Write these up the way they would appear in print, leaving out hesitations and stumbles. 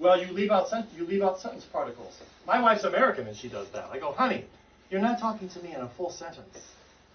Well, you leave out sentence particles. My wife's American and she does that. I go, honey, you're not talking to me in a full sentence.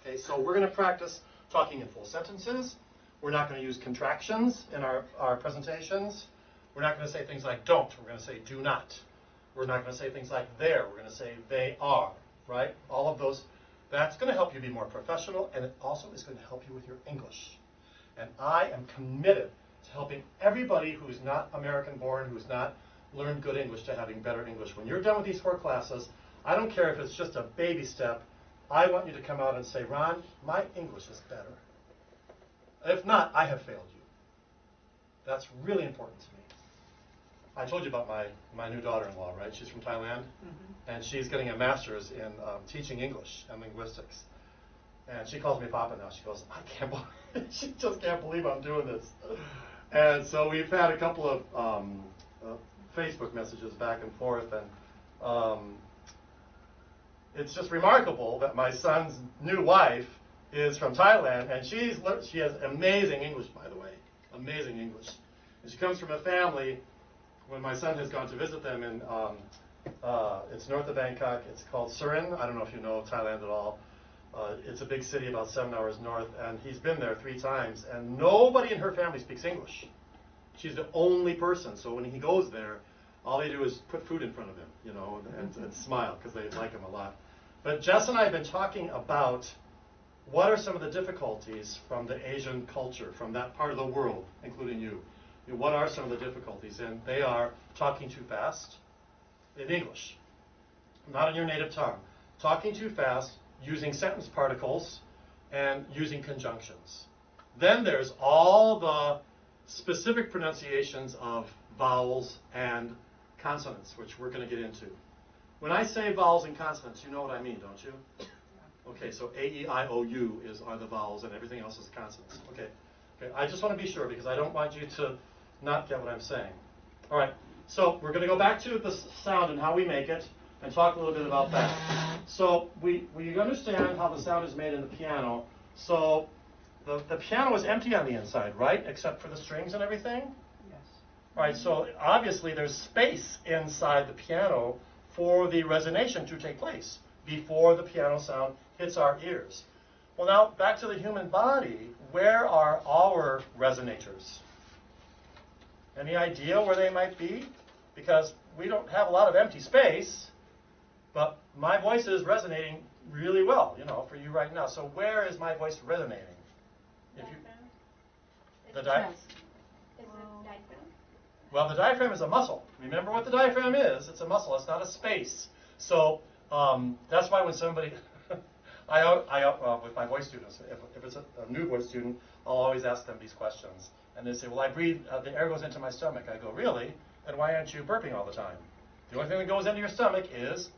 Okay, so we're going to practice talking in full sentences. We're not going to use contractions in our presentations. We're not going to say things like don't. We're going to say do not. We're not going to say things like there. We're going to say they are, right? All of those. That's going to help you be more professional, and it also is going to help you with your English. And I am committed to helping everybody who's not American born, who's not learned good English, to having better English. When you're done with these 4 classes, I don't care if it's just a baby step. I want you to come out and say, Ron, my English is better. If not, I have failed you. That's really important to me. I told you about my new daughter-in-law, right? She's from Thailand, and she's getting a master's in teaching English and linguistics. And she calls me Papa now. She goes, I can't believe, she just can't believe I'm doing this. And so we've had a couple of Facebook messages back and forth, and it's just remarkable that my son's new wife is from Thailand, and she has amazing English, by the way, amazing English. And she comes from a family. When my son has gone to visit them in, it's north of Bangkok. It's called Surin. I don't know if you know Thailand at all. It's a big city about 7 hours north, and he's been there 3 times, and nobody in her family speaks English. She's the only person, so when he goes there, all they do is put food in front of him, you know, and smile, because they like him a lot. But Jess and I have been talking about what are some of the difficulties from the Asian culture, from that part of the world, including you. What are some of the difficulties? And they are talking too fast in English, not in your native tongue. Talking too fast, using sentence particles, and using conjunctions. Then there's all the specific pronunciations of vowels and consonants, which we're going to get into. When I say vowels and consonants, you know what I mean, don't you? Okay, so A, E, I, O, U are the vowels, and everything else is consonants. Okay. I just want to be sure, because I don't want you to not get what I'm saying. All right, so we're going to go back to the sound and how we make it, and talk a little bit about that. So we understand how the sound is made in the piano. So the piano is empty on the inside, right? Except for the strings and everything? Yes. All right, so obviously there's space inside the piano for the resonation to take place before the piano sound hits our ears. Well, now back to the human body. Where are our resonators? Any idea where they might be? Because we don't have a lot of empty space, but my voice is resonating really well, you know, for you right now. So where is my voice resonating? If you, the diaphragm. Is it diaphragm? Well, the diaphragm is a muscle. Remember what the diaphragm is. It's a muscle. It's not a space. So that's why when somebody, with my voice students, if it's a new voice student, I'll always ask them these questions. And they say, well, I breathe, the air goes into my stomach. I go, really? Then why aren't you burping all the time? The only thing that goes into your stomach is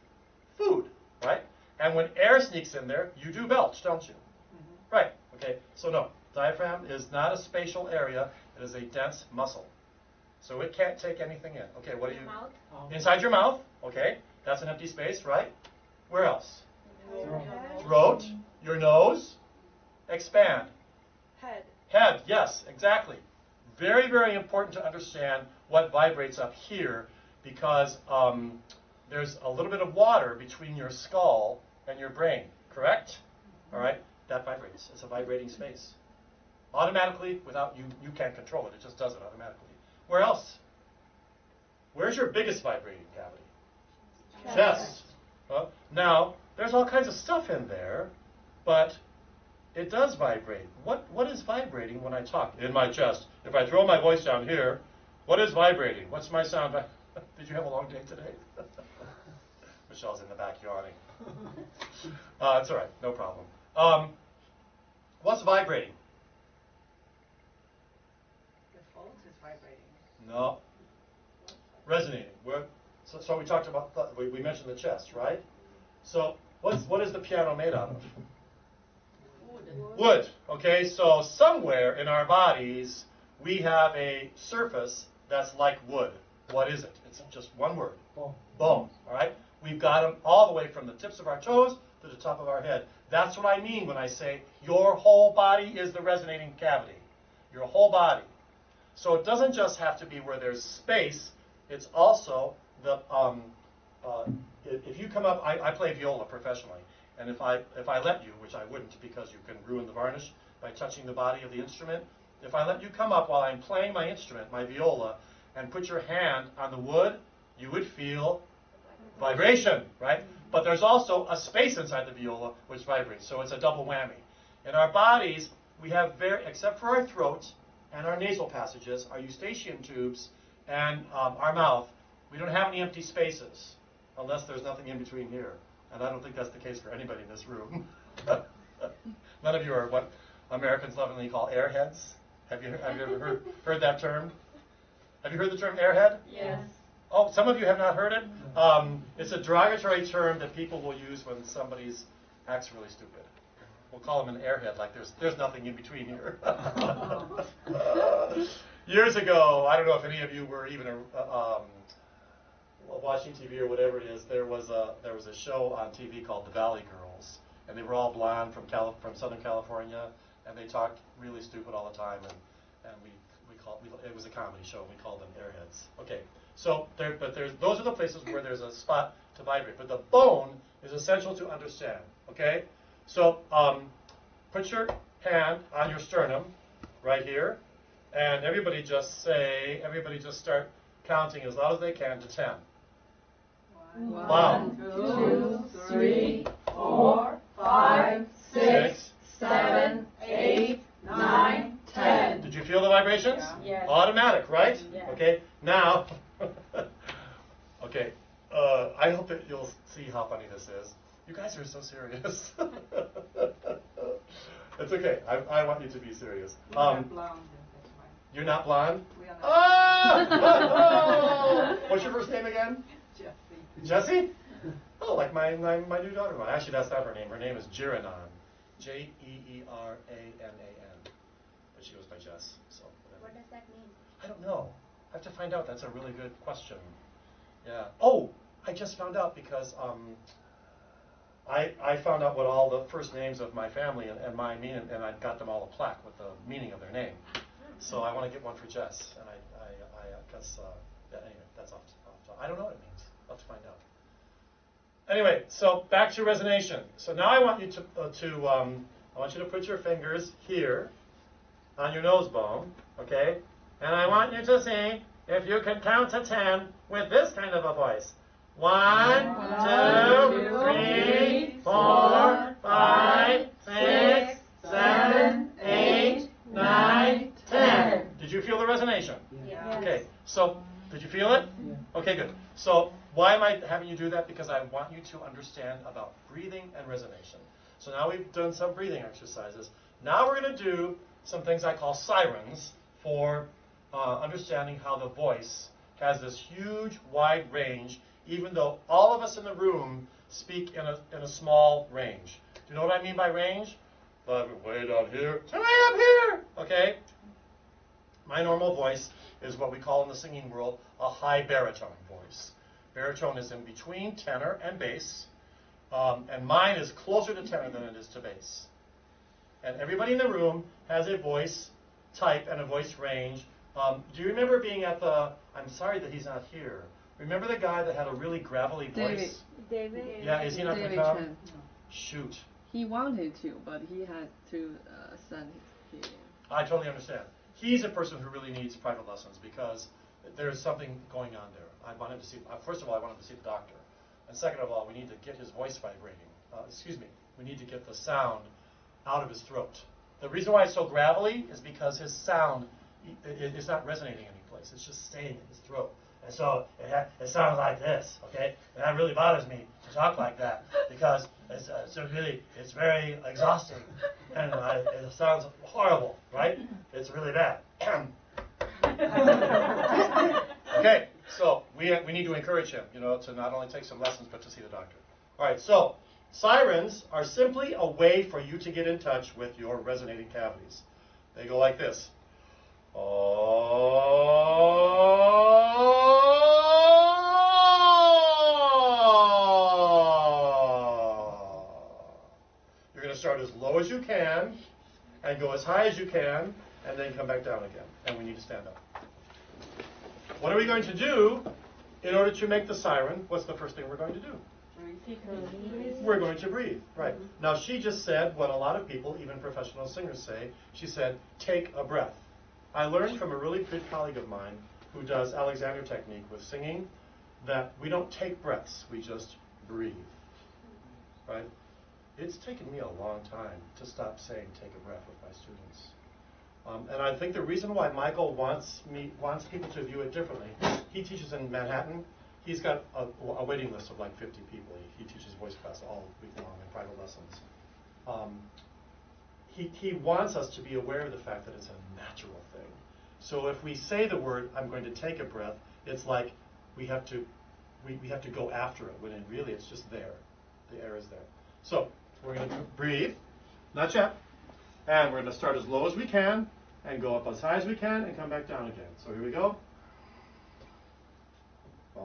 food, right? And when air sneaks in there, you do belch, don't you? Mm-hmm. Right, okay, so no, diaphragm is not a spatial area. It is a dense muscle. So it can't take anything in. Okay, what do you? Mouth. Inside your mouth, okay, that's an empty space, right? Where else? Head. Throat, your nose, expand. Head. Head, yes, exactly. Very, very important to understand what vibrates up here, because there's a little bit of water between your skull and your brain, correct? All right, that vibrates. It's a vibrating space. Automatically, without you can't control it. It just does it automatically. Where else? Where's your biggest vibrating cavity? Chest. Well, now, there's all kinds of stuff in there, but it does vibrate. What is vibrating when I talk? In my chest. If I throw my voice down here, what is vibrating? What's my sound? Did you have a long day today? Michelle's in the back yawning. It's all right, no problem. What's vibrating? The folds is vibrating. No. Resonating. So we talked about, we mentioned the chest, right? So what is the piano made out of? Wood. Okay, so somewhere in our bodies we have a surface that's like wood. What is it? It's just one word. Bone. Bone. All right? We've got them all the way from the tips of our toes to the top of our head. That's what I mean when I say your whole body is the resonating cavity. Your whole body. So it doesn't just have to be where there's space it's also the, if you come up, I play viola professionally, and if I let you, which I wouldn't because you can ruin the varnish by touching the body of the instrument, if I let you come up while I'm playing my instrument, my viola, and put your hand on the wood, you would feel vibration, right? But there's also a space inside the viola which vibrates, so it's a double whammy. In our bodies, we have except for our throat and our nasal passages, our eustachian tubes, and our mouth, we don't have any empty spaces, unless there's nothing in between here. And I don't think that's the case for anybody in this room. None of you are what Americans lovingly call airheads. Have you ever heard that term? Have you heard the term airhead? Yes. Oh, some of you have not heard it? It's a derogatory term that people will use when somebody's acts really stupid. We'll call them an airhead, like there's nothing in between here. Years ago, I don't know if any of you were even watching TV or whatever it is. There was a show on TV called The Valley Girls, and they were all blonde from Southern California, and they talked really stupid all the time, and it was a comedy show, and we called them airheads. Okay, so those are the places where there's a spot to vibrate, but the bone is essential to understand. Okay, so put your hand on your sternum, right here, and everybody just start counting as loud as they can to 10. 1, 2, 3, 4, 5, 6, 7, 8, 9, 10. Did you feel the vibrations? Yeah. Yes. Automatic, right? Yeah. Okay, now, okay, I hope that you'll see how funny this is. You guys are so serious. It's okay, I want you to be serious. We are blonde, that's why. You're not blonde? We are not. Ah! What's your first name again? Jesse. Jessie? Oh, like my new daughter. Actually, that's not her name. Her name is Jeranan. Jeeranan. But she goes by Jess. So What does that mean? I don't know. I have to find out. That's a really good question. Yeah. Oh, I just found out because I found out what all the first names of my family and mine mean, and I got them all a plaque with the meaning of their name. So I want to get one for Jess, and anyway, that's off. I don't know what it means. I'll have to find out. Anyway, so back to resonation. So now I want you to put your fingers here on your nose bone, okay? And I want you to see if you can count to 10 with this kind of a voice. 1, 2, 3, 4, 5, 6, 7, 8, 9, 10. Did you feel the resonation? Yeah. Okay, so did you feel it? Yeah. Okay, good. So why am I having you do that? Because I want you to understand about breathing and resonation. So now we've done some breathing exercises. Now we're going to do some things I call sirens for understanding how the voice has this huge, wide range, even though all of us in the room speak in a small range. Do you know what I mean by range? Way down here to way up here. Okay? My normal voice is what we call in the singing world a high baritone voice. Baritone is in between tenor and bass, and mine is closer to tenor than it is to bass. And everybody in the room has a voice type and a voice range. Do you remember being at I'm sorry that he's not here. Remember the guy that had a really gravelly voice? David. Yeah, is he not going to come? Chen. Shoot. He wanted to, but he had to send his kid. I totally understand. He's a person who really needs private lessons because there's something going on there. I want him to see. First of all, I want him to see the doctor, and second of all, we need to get his voice vibrating. We need to get the sound out of his throat. The reason why it's so gravelly is because his sound is not resonating anyplace. It's just staying in his throat. And so it sounds like this, okay? And that really bothers me to talk like that because it's very exhausting and it sounds horrible, right? It's really bad. Okay, so we need to encourage him, to not only take some lessons but to see the doctor. All right, so sirens are simply a way for you to get in touch with your resonating cavities. They go like this. You're going to start as low as you can and go as high as you can and then come back down again. And we need to stand up. What are we going to do in order to make the siren? What's the first thing we're going to do? We're going to breathe, right. Now she just said what a lot of people, even professional singers, say. She said, take a breath. I learned from a really good colleague of mine who does Alexander technique with singing that we don't take breaths, we just breathe, right? It's taken me a long time to stop saying take a breath with my students. And I think the reason why Michael wants people to view it differently, he teaches in Manhattan. He's got a waiting list of like 50 people. He teaches voice class all week long in private lessons. He wants us to be aware of the fact that it's a natural thing. So if we say the word, I'm going to take a breath, it's like we have to go after it, when really it's just there. The air is there. So we're going to breathe, not yet. And we're going to start as low as we can and go up as high as we can and come back down again. So here we go. Keep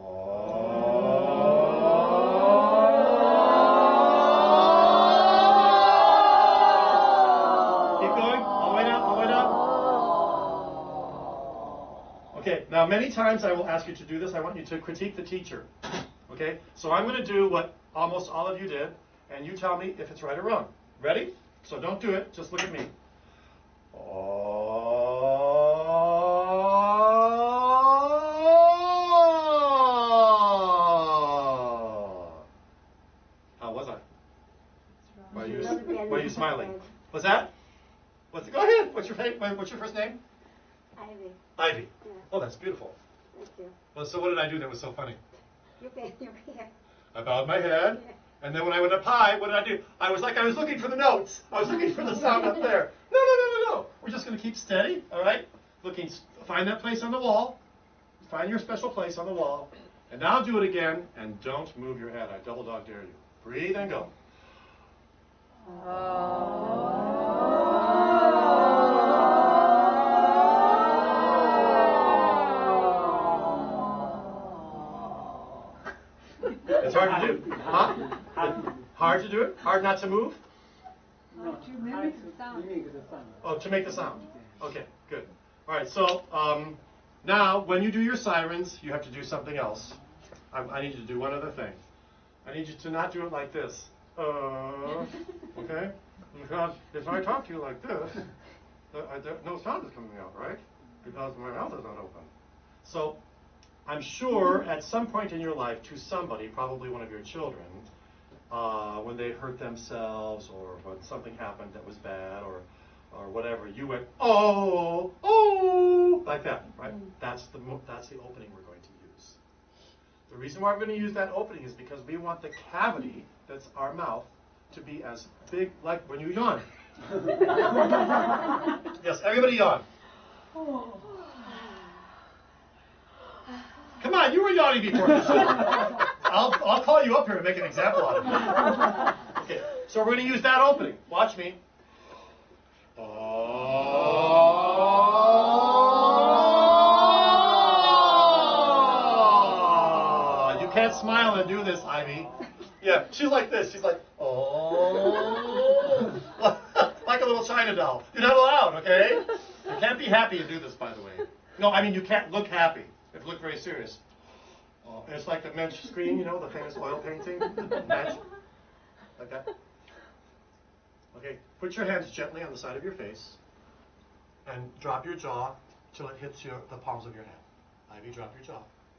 going, all the way down, all the way down. Okay, now many times I will ask you to do this. I want you to critique the teacher. Okay, so I'm going to do what almost all of you did, and you tell me if it's right or wrong. Ready? So don't do it, just look at me. How was I? Why are you smiling? What's that? Go ahead. What's your first name? Ivy. Ivy. Yeah. Oh, that's beautiful. Thank you. Well, so what did I do that was so funny? You bend your head. I bowed my head, and then when I went up high, what did I do? I was looking for the notes. I was looking for the sound up there. No. We're just going to keep steady, all right? Find that place on the wall. Find your special place on the wall. And now do it again, and don't move your head. I double dog dare you. Breathe and go. It's hard to do. Huh? Hard to do it? Hard not to move? No, to mimic the sound. Oh, to make the sound. Okay, good. All right, so now when you do your sirens, you have to do something else. I need you to do one other thing. I need you to not do it like this. Okay? Because if I talk to you like this, no sound is coming out, right? Because my mouth is not open. So I'm sure at some point in your life to somebody, probably one of your children, when they hurt themselves or when something happened that was bad or whatever, you went, oh, like that, right? That's the opening we're going to use. The reason why we're going to use that opening is because we want the cavity, that's our mouth, to be as big, like when you yawn. Yes, everybody yawn. Come on, you were yawning before this. I'll call you up here and make an example out of it. Okay, so we're going to use that opening. Watch me. You can't smile and do this, Ivy. Yeah, she's like this. She's like, like a little China doll. You're not allowed, okay? You can't be happy and do this, by the way. No, I mean, you can't look happy. You have to look very serious. It's like the Mensch screen, you know, the famous oil painting. Mensch. Like that. Okay, put your hands gently on the side of your face and drop your jaw till it hits the palms of your hand. Ivy, drop your jaw.